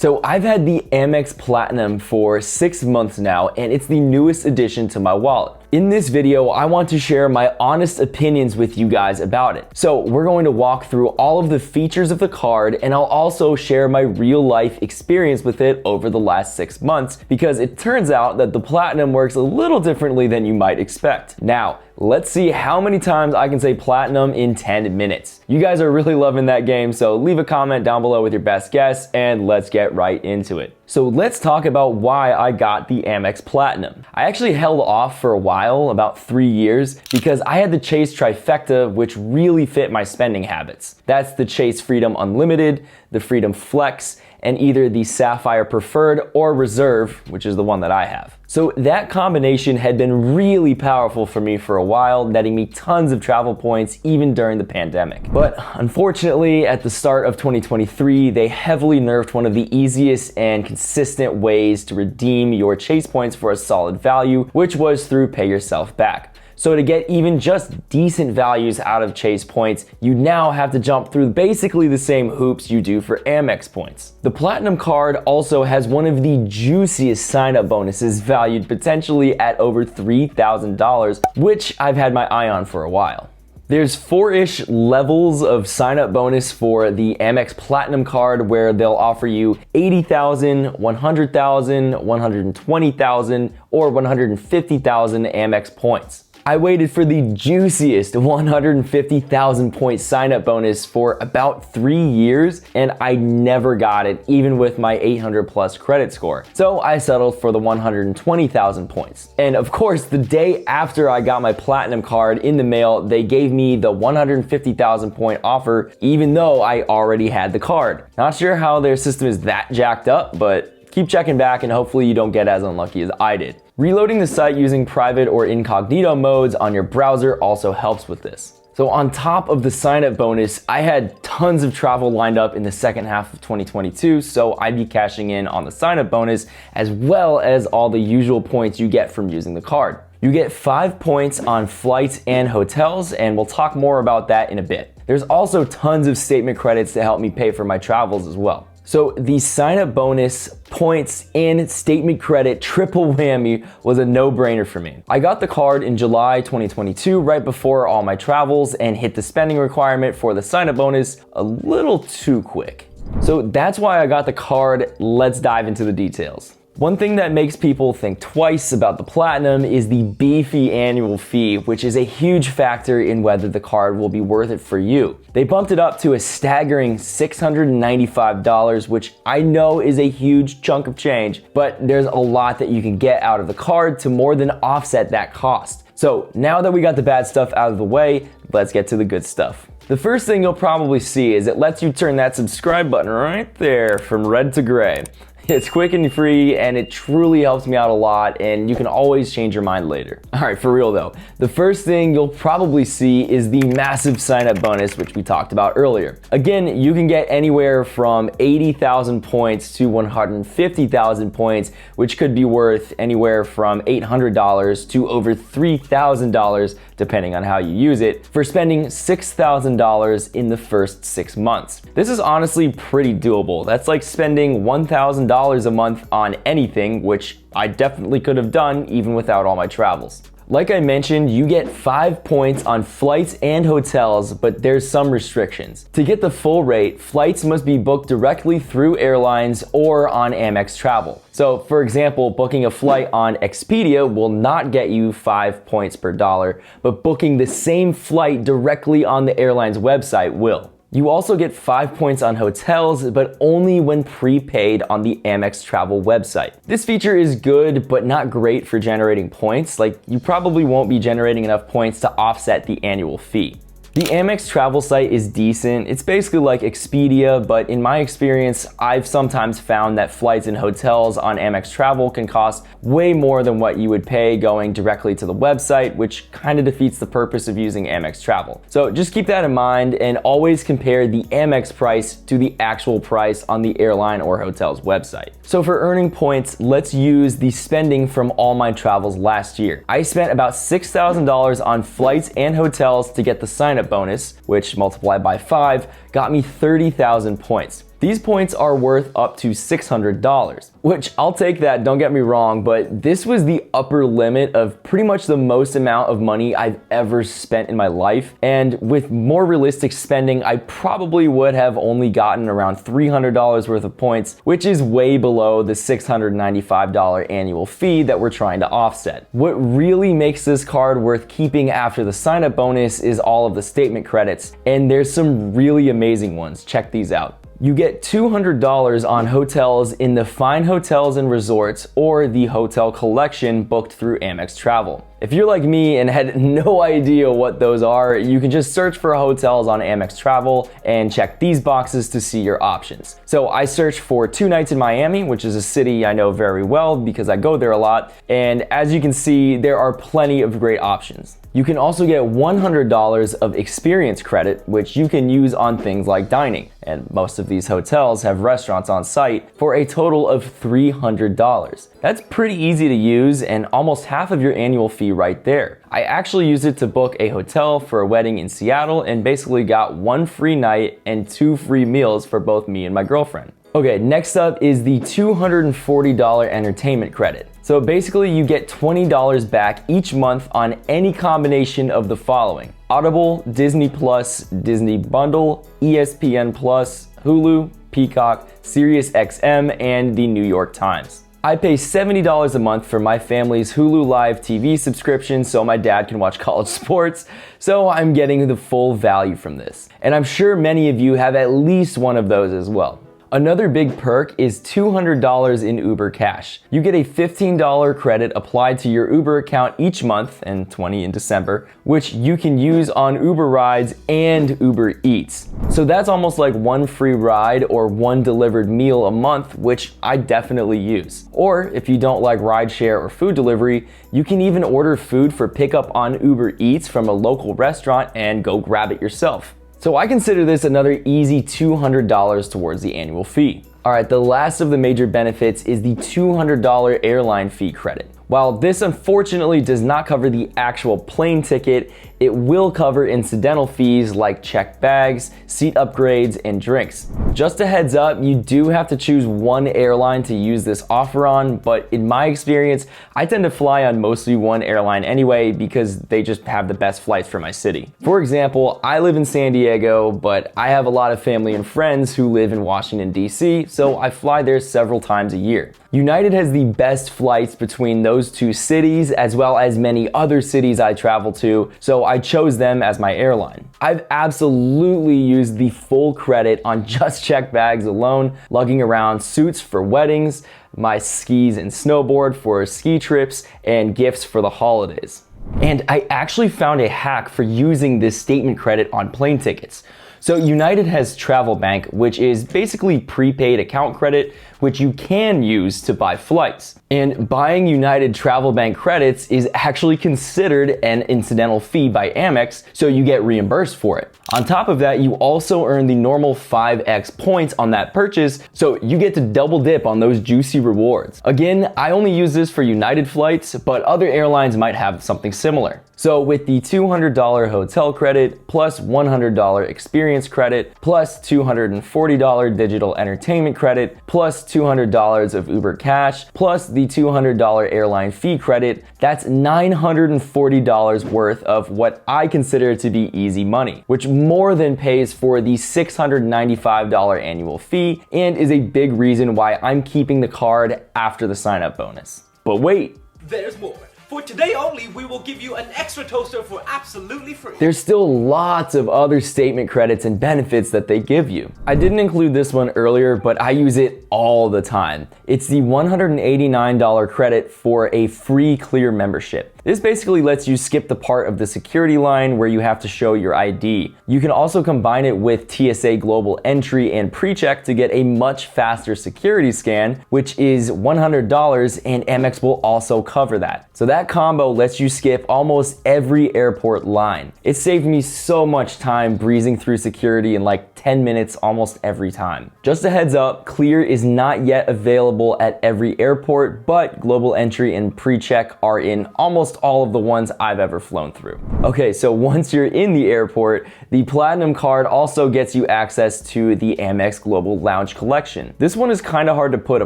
So I've had the Amex Platinum for 6 months now, and it's the newest addition to my wallet. In this video, I want to share my honest opinions with you guys about it. So we're going to walk through all of the features of the card, and I'll also share my real life experience with it over the last 6 months, because it turns out that the Platinum works a little differently than you might expect. Now, let's see how many times I can say Platinum in 10 minutes. You guys are really loving that game, so leave a comment down below with your best guess, and let's get right into it. So let's talk about why I got the Amex Platinum. I actually held off for a while, about 3 years, because I had the Chase trifecta, which really fit my spending habits. That's the Chase Freedom Unlimited, the Freedom Flex, and either the Sapphire Preferred or Reserve, which is the one that I have. So that combination had been really powerful for me for a while, netting me tons of travel points even during the pandemic. But unfortunately, at the start of 2023, they heavily nerfed one of the easiest and consistent ways to redeem your Chase points for a solid value, which was through pay yourself back. So to get even just decent values out of Chase points, you now have to jump through basically the same hoops you do for Amex points. The Platinum card also has one of the juiciest sign-up bonuses, valued potentially at over $3,000, which I've had my eye on for a while. There's 4-ish levels of sign-up bonus for the Amex Platinum card, where they'll offer you 80,000, 100,000, 120,000, or 150,000 Amex points. I waited for the juiciest 150,000 point sign-up bonus for about 3 years, and I never got it, even with my 800 plus credit score. So I settled for the 120,000 points. And of course, the day after I got my Platinum card in the mail, they gave me the 150,000 point offer, even though I already had the card. Not sure how their system is that jacked up, but keep checking back and hopefully you don't get as unlucky as I did. Reloading the site using private or incognito modes on your browser also helps with this. So on top of the sign-up bonus, I had tons of travel lined up in the second half of 2022, so I'd be cashing in on the sign-up bonus as well as all the usual points you get from using the card. You get 5 points on flights and hotels, and we'll talk more about that in a bit. There's also tons of statement credits to help me pay for my travels as well. So the sign-up bonus, points, and statement credit triple whammy was a no-brainer for me. I got the card in July 2022, right before all my travels, and hit the spending requirement for the sign-up bonus a little too quick. So that's why I got the card. Let's dive into the details. One thing that makes people think twice about the Platinum is the beefy annual fee, which is a huge factor in whether the card will be worth it for you. They bumped it up to a staggering $695, which I know is a huge chunk of change, but there's a lot that you can get out of the card to more than offset that cost. So now that we got the bad stuff out of the way, let's get to the good stuff. The first thing you'll probably see is it lets you turn that subscribe button right there from red to gray. It's quick and free, and it truly helps me out a lot, and you can always change your mind later. All right, for real though, the first thing you'll probably see is the massive sign-up bonus, which we talked about earlier. Again, you can get anywhere from 80,000 points to 150,000 points, which could be worth anywhere from $800 to over $3,000, depending on how you use it, for spending $6,000 in the first 6 months. This is honestly pretty doable. That's like spending $1,000 a month on anything, which I definitely could have done even without all my travels. Like I mentioned, you get 5 points on flights and hotels, but there's some restrictions. To get the full rate, flights must be booked directly through airlines or on Amex Travel. So for example, booking a flight on Expedia will not get you 5 points per dollar, but booking the same flight directly on the airline's website will. You also get 5 points on hotels, but only when prepaid on the Amex Travel website. This feature is good, but not great for generating points. Like, you probably won't be generating enough points to offset the annual fee. The Amex Travel site is decent. It's basically like Expedia, but in my experience, I've sometimes found that flights and hotels on Amex Travel can cost way more than what you would pay going directly to the website, which kind of defeats the purpose of using Amex Travel. So just keep that in mind and always compare the Amex price to the actual price on the airline or hotel's website. So for earning points, let's use the spending from all my travels last year. I spent about $6,000 on flights and hotels to get the sign-up bonus, which multiplied by 5 got me 30,000 points. These points are worth up to $600, which I'll take that, don't get me wrong, but this was the upper limit of pretty much the most amount of money I've ever spent in my life. And with more realistic spending, I probably would have only gotten around $300 worth of points, which is way below the $695 annual fee that we're trying to offset. What really makes this card worth keeping after the sign-up bonus is all of the statement credits, and there's some really amazing ones. Check these out. You get $200 on hotels in the Fine Hotels and Resorts or the Hotel Collection booked through Amex Travel. If you're like me and had no idea what those are, you can just search for hotels on Amex Travel and check these boxes to see your options. So I searched for 2 nights in Miami, which is a city I know very well because I go there a lot. And as you can see, there are plenty of great options. You can also get $100 of experience credit, which you can use on things like dining. And most of these hotels have restaurants on site for a total of $300. That's pretty easy to use and almost half of your annual fee right there. I actually used it to book a hotel for a wedding in Seattle and basically got 1 free night and 2 free meals for both me and my girlfriend. Okay, next up is the $240 entertainment credit. So basically you get $20 back each month on any combination of the following: Audible, Disney Plus, Disney Bundle, ESPN Plus, Hulu, Peacock, Sirius XM, and the New York Times. I pay $70 a month for my family's Hulu Live TV subscription so my dad can watch college sports, so I'm getting the full value from this. And I'm sure many of you have at least one of those as well. Another big perk is $200 in Uber Cash. You get a $15 credit applied to your Uber account each month, and $20 in December, which you can use on Uber rides and Uber Eats. So that's almost like 1 free ride or 1 delivered meal a month, which I definitely use. Or if you don't like rideshare or food delivery, you can even order food for pickup on Uber Eats from a local restaurant and go grab it yourself. So I consider this another easy $200 towards the annual fee. Alright, the last of the major benefits is the $200 airline fee credit. While this unfortunately does not cover the actual plane ticket, it will cover incidental fees like checked bags, seat upgrades, and drinks. Just a heads up, you do have to choose one airline to use this offer on, but in my experience, I tend to fly on mostly one airline anyway because they just have the best flights for my city. For example, I live in San Diego, but I have a lot of family and friends who live in Washington, D.C., so I fly there several times a year. United has the best flights between those 2 cities, as well as many other cities I travel to, so I chose them as my airline. I've absolutely used the full credit on just checked bags alone, lugging around suits for weddings, my skis and snowboard for ski trips, and gifts for the holidays. And I actually found a hack for using this statement credit on plane tickets. So United has Travel Bank, which is basically prepaid account credit, which you can use to buy flights. And buying United Travel Bank credits is actually considered an incidental fee by Amex, so you get reimbursed for it. On top of that, you also earn the normal 5x points on that purchase, so you get to double dip on those juicy rewards. Again, I only use this for United flights, but other airlines might have something similar. So with the $200 hotel credit, plus $100 experience credit, plus $240 digital entertainment credit, plus $200 of Uber Cash, plus the $200 airline fee credit, that's $940 worth of what I consider to be easy money, which more than pays for the $695 annual fee and is a big reason why I'm keeping the card after the sign-up bonus. But wait, there's more. For today only, we will give you an extra toaster for absolutely free. There's still lots of other statement credits and benefits that they give you. I didn't include this one earlier, but I use it all the time. It's the $189 credit for a free Clear membership. This basically lets you skip the part of the security line where you have to show your ID. You can also combine it with TSA Global Entry and PreCheck to get a much faster security scan, which is $100, and Amex will also cover that. So that combo lets you skip almost every airport line. It saved me so much time breezing through security in like 10 minutes almost every time. Just a heads up, Clear is not yet available at every airport, but Global Entry and PreCheck are in almost almost all of the ones I've ever flown through. Okay, so once you're in the airport, the Platinum Card also gets you access to the Amex Global Lounge Collection. This one is kind of hard to put a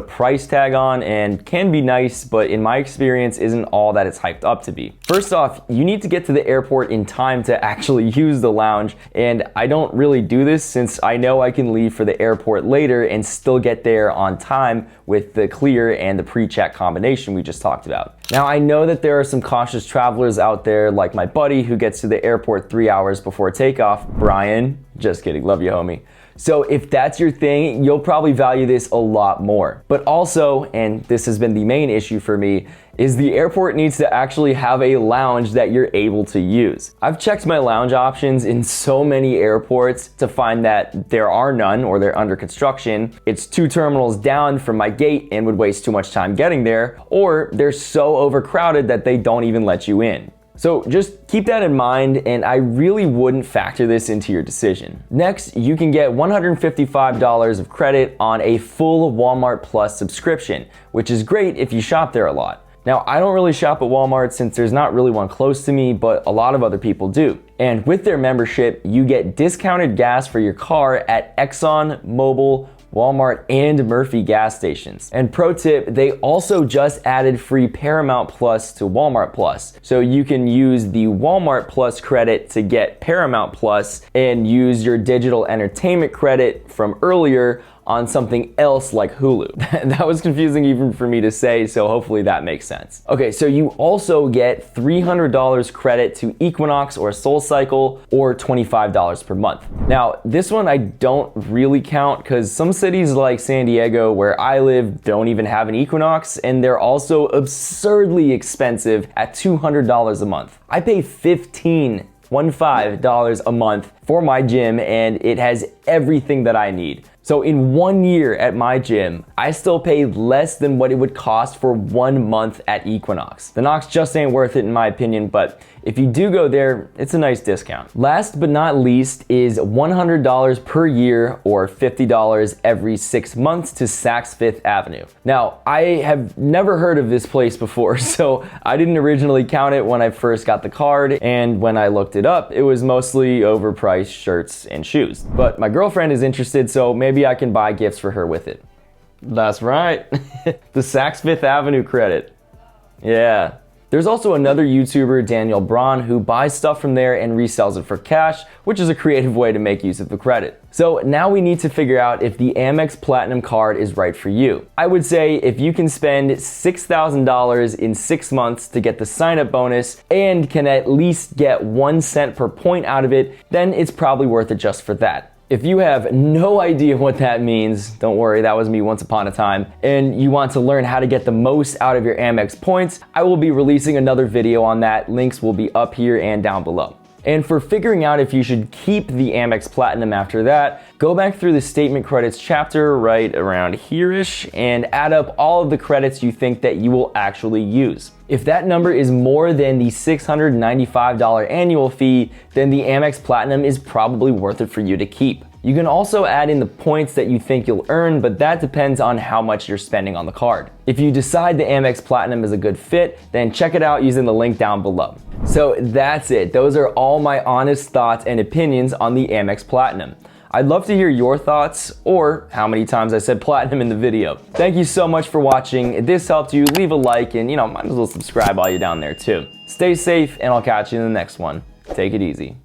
price tag on and can be nice, but in my experience isn't all that it's hyped up to be. First off, you need to get to the airport in time to actually use the lounge, and I don't really do this since I know I can leave for the airport later and still get there on time with the clear and the pre-check combination we just talked about. Now, I know that there are some cautious travelers out there like my buddy who gets to the airport 3 hours before takeoff, Brian. Just kidding, love you, homie. So if that's your thing, you'll probably value this a lot more. But also, and this has been the main issue for me, is the airport needs to actually have a lounge that you're able to use. I've checked my lounge options in so many airports to find that there are none or they're under construction. It's 2 terminals down from my gate and would waste too much time getting there, or they're so overcrowded that they don't even let you in. So just keep that in mind, and I really wouldn't factor this into your decision. Next, you can get $155 of credit on a full Walmart Plus subscription, which is great if you shop there a lot. Now, I don't really shop at Walmart since there's not really one close to me, but a lot of other people do. And with their membership, you get discounted gas for your car at Exxon, Mobil, Walmart, and Murphy gas stations. And pro tip, they also just added free Paramount Plus to Walmart Plus. So you can use the Walmart Plus credit to get Paramount Plus and use your digital entertainment credit from earlier on something else like Hulu. That was confusing even for me to say, so hopefully that makes sense. Okay, so you also get $300 credit to Equinox or SoulCycle, or $25 per month. Now, this one I don't really count because some cities like San Diego, where I live, don't even have an Equinox, and they're also absurdly expensive at $200 a month. I pay $15 a month for my gym, and it has everything that I need. So in 1 year at my gym, I still pay less than what it would cost for 1 month at Equinox. The Knox just ain't worth it in my opinion, but if you do go there, it's a nice discount. Last but not least is $100 per year or $50 every 6 months to Saks Fifth Avenue. Now, I have never heard of this place before, so I didn't originally count it when I first got the card, and when I looked it up, it was mostly overpriced shirts and shoes. But my girlfriend is interested, so maybe I can buy gifts for her with it. That's right. The Saks Fifth Avenue credit. Yeah. There's also another YouTuber, Daniel Braun, who buys stuff from there and resells it for cash, which is a creative way to make use of the credit. So now we need to figure out if the Amex Platinum Card is right for you. I would say if you can spend $6,000 in 6 months to get the sign-up bonus and can at least get 1 cent per point out of it, then it's probably worth it just for that. If you have no idea what that means, don't worry, that was me once upon a time, and you want to learn how to get the most out of your Amex points, I will be releasing another video on that. Links will be up here and down below. And for figuring out if you should keep the Amex Platinum after that, go back through the statement credits chapter right around here-ish and add up all of the credits you think that you will actually use. If that number is more than the $695 annual fee, then the Amex Platinum is probably worth it for you to keep. You can also add in the points that you think you'll earn, but that depends on how much you're spending on the card. If you decide the Amex Platinum is a good fit, then check it out using the link down below. So that's it. Those are all my honest thoughts and opinions on the Amex Platinum. I'd love to hear your thoughts or how many times I said platinum in the video. Thank you so much for watching. If this helped you, leave a like and might as well subscribe while you're down there too. Stay safe and I'll catch you in the next one. Take it easy.